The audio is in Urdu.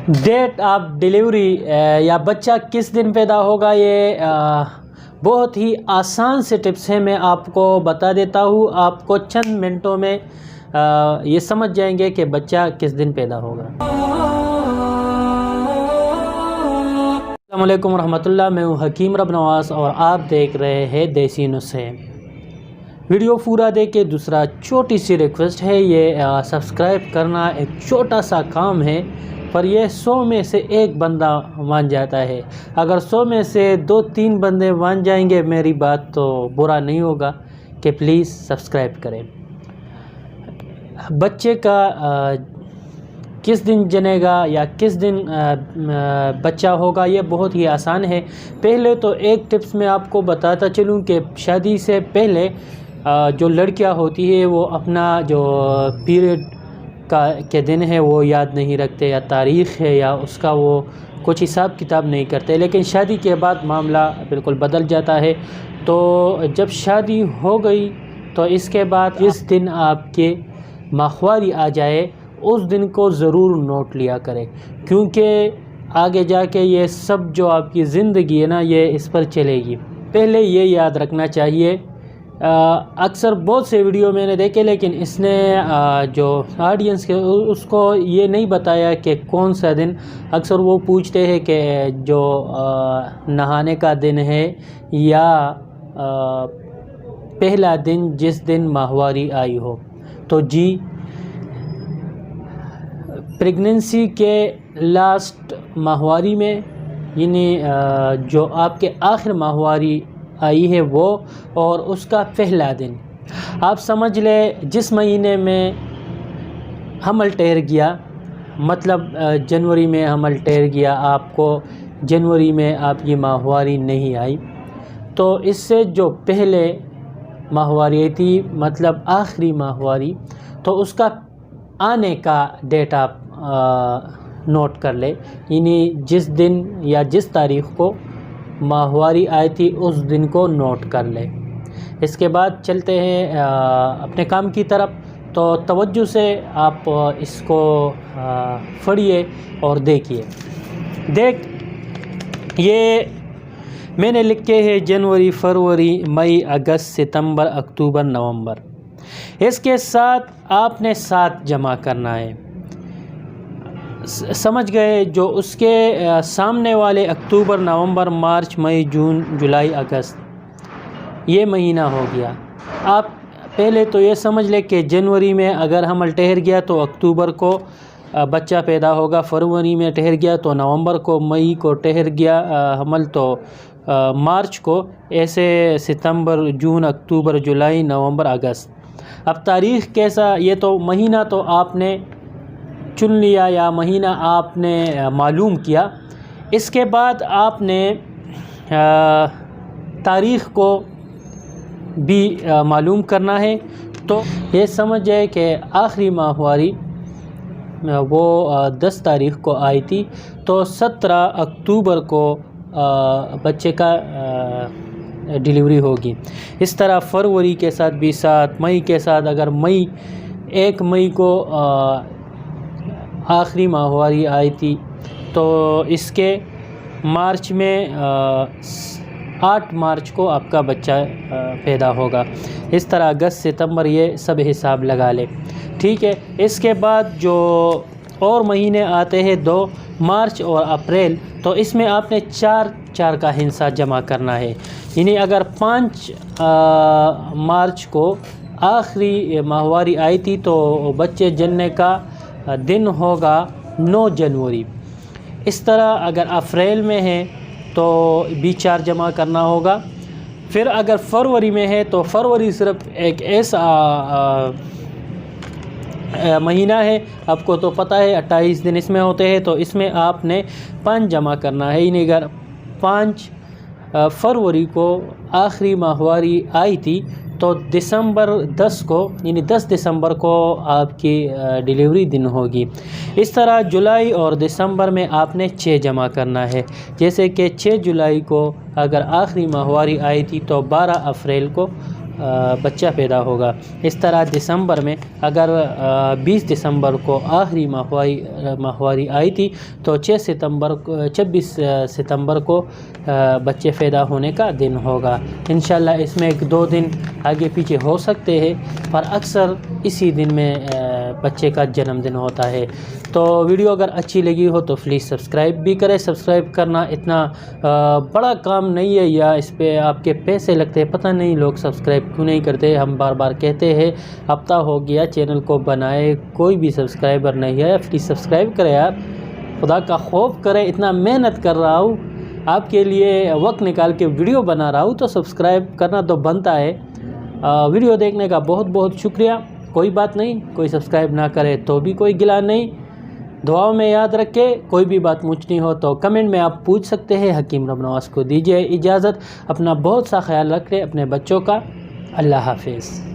ڈیٹ آف ڈیلیوری یا بچہ کس دن پیدا ہوگا، یہ بہت ہی آسان سے ٹپس ہیں، میں آپ کو بتا دیتا ہوں، آپ کو چند منٹوں میں یہ سمجھ جائیں گے کہ بچہ کس دن پیدا ہوگا۔ السلام علیکم ورحمۃ اللہ، میں ہوں حکیم رب نواز اور آپ دیکھ رہے ہیں دیسی نسخے۔ ویڈیو پورا دیکھیں۔ دوسرا چھوٹی سی ریکویسٹ ہے، یہ سبسکرائب کرنا ایک چھوٹا سا کام ہے، پر یہ 100 میں سے ایک بندہ مان جاتا ہے۔ اگر 100 میں سے 2-3 بندے مان جائیں گے میری بات تو برا نہیں ہوگا کہ پلیز سبسکرائب کریں۔ بچے کا کس دن جنے گا یا کس دن بچہ ہوگا، یہ بہت ہی آسان ہے۔ پہلے تو ایک ٹپس میں آپ کو بتاتا چلوں کہ شادی سے پہلے جو لڑکیاں ہوتی ہے وہ اپنا جو پیریڈ کے دن ہے وہ یاد نہیں رکھتے، یا تاریخ ہے یا اس کا وہ کچھ حساب کتاب نہیں کرتے، لیکن شادی کے بعد معاملہ بالکل بدل جاتا ہے۔ تو جب شادی ہو گئی تو اس کے بعد جس دن آپ کے ماہواری آ جائے اس دن کو ضرور نوٹ لیا کریں، کیونکہ آگے جا کے یہ سب جو آپ کی زندگی ہے نا، یہ اس پر چلے گی۔ پہلے یہ یاد رکھنا چاہیے، اکثر بہت سے ویڈیو میں نے دیکھے، لیکن اس نے جو آڈینس کے اس کو یہ نہیں بتایا کہ کون سا دن۔ اکثر وہ پوچھتے ہیں کہ جو نہانے کا دن ہے یا پہلا دن جس دن ماہواری آئی ہو۔ تو جی، پریگننسی کے لاسٹ ماہواری میں، یعنی جو آپ کے آخر ماہواری آئی ہے وہ، اور اس کا پہلا دن آپ سمجھ لے جس مہینے میں حمل ٹھہر گیا، مطلب جنوری میں حمل ٹھہر گیا، آپ کو جنوری میں آپ کی ماہواری نہیں آئی، تو اس سے جو پہلے ماہواری آئی تھی، مطلب آخری ماہواری، تو اس کا آنے کا ڈیٹ آپ نوٹ کر لے، یعنی جس دن یا جس تاریخ کو ماہواری آئی تھی اس دن کو نوٹ کر لے۔ اس کے بعد چلتے ہیں اپنے کام کی طرف، تو توجہ سے آپ اس کو پڑھیے اور دیکھیے۔ یہ میں نے لکھے ہیں جنوری، فروری، مئی، اگست، ستمبر، اکتوبر، نومبر۔ اس کے ساتھ آپ نے 7 جمع کرنا ہے، سمجھ گئے؟ جو اس کے سامنے والے اکتوبر، نومبر، مارچ، مئی، جون، جولائی، اگست، یہ مہینہ ہو گیا۔ آپ پہلے تو یہ سمجھ لیں کہ جنوری میں اگر حمل ٹھہر گیا تو اکتوبر کو بچہ پیدا ہوگا، فروری میں ٹھہر گیا تو نومبر کو، مئی کو ٹھہر گیا حمل تو مارچ کو، ایسے ستمبر، جون، اکتوبر، جولائی، نومبر، اگست۔ اب تاریخ کیسا، یہ تو مہینہ تو آپ نے چن لیا یا مہینہ آپ نے معلوم کیا۔ اس کے بعد آپ نے تاریخ کو بھی معلوم کرنا ہے، تو یہ سمجھ جائے کہ آخری ماہواری وہ 10 تاریخ کو آئی تھی، تو 17 اکتوبر کو بچے کا ڈیلیوری ہوگی۔ اس طرح فروری کے ساتھ بھی 7، مئی کے ساتھ اگر 1 مئی کو آخری ماہواری آئی تھی تو اس کے مارچ میں 8 مارچ کو آپ کا بچہ پیدا ہوگا۔ اس طرح اگست، ستمبر، یہ سب حساب لگا لے، ٹھیک ہے؟ اس کے بعد جو اور مہینے آتے ہیں 2 مارچ اور اپریل، تو اس میں آپ نے 4 کا حصہ جمع کرنا ہے، یعنی اگر 5 مارچ کو آخری ماہواری آئی تھی تو بچے جننے کا دن ہوگا 9 جنوری۔ اس طرح اگر اپریل میں ہے تو بھی 4 جمع کرنا ہوگا۔ پھر اگر فروری میں ہے تو فروری صرف ایک ایسا مہینہ ہے، آپ کو تو پتہ ہے 28 دن اس میں ہوتے ہیں، تو اس میں آپ نے 5 جمع کرنا ہے، یعنی اگر 5 فروری کو آخری ماہواری آئی تھی تو دسمبر 10 کو، یعنی 10 دسمبر کو آپ کی ڈیلیوری دن ہوگی۔ اس طرح جولائی اور دسمبر میں آپ نے 6 جمع کرنا ہے، جیسے کہ 6 جولائی کو اگر آخری ماہواری آئی تھی تو 12 اپریل کو بچہ پیدا ہوگا۔ اس طرح دسمبر میں اگر 20 دسمبر کو آخری ماہواری آئی تھی تو 26 ستمبر کو بچے پیدا ہونے کا دن ہوگا۔ انشاءاللہ اس میں 1-2 دن آگے پیچھے ہو سکتے ہیں، پر اکثر اسی دن میں بچے کا جنم دن ہوتا ہے۔ تو ویڈیو اگر اچھی لگی ہو تو پلیز سبسکرائب بھی کریں۔ سبسکرائب کرنا اتنا بڑا کام نہیں ہے، یا اس پہ آپ کے پیسے لگتے ہیں، پتہ نہیں لوگ سبسکرائب کیوں نہیں کرتے۔ ہم بار بار کہتے ہیں، ہفتہ ہو گیا چینل کو بنائے، کوئی بھی سبسکرائبر نہیں ہے۔ پلیز سبسکرائب کریں آپ، خدا کا خوف کریں، اتنا محنت کر رہا ہوں آپ کے لیے، وقت نکال کے ویڈیو بنا رہا ہوں، تو سبسکرائب کرنا تو بنتا ہے۔ ویڈیو دیکھنے کا بہت بہت شکریہ۔ کوئی بات نہیں، کوئی سبسکرائب نہ کرے تو بھی کوئی گلا نہیں۔ دعاؤں میں یاد رکھے، کوئی بھی بات پوچھنی ہو تو کمنٹ میں آپ پوچھ سکتے ہیں۔ حکیم رب نواز کو دیجیے اجازت، اپنا بہت سا خیال رکھیں اپنے بچوں کا۔ اللہ حافظ۔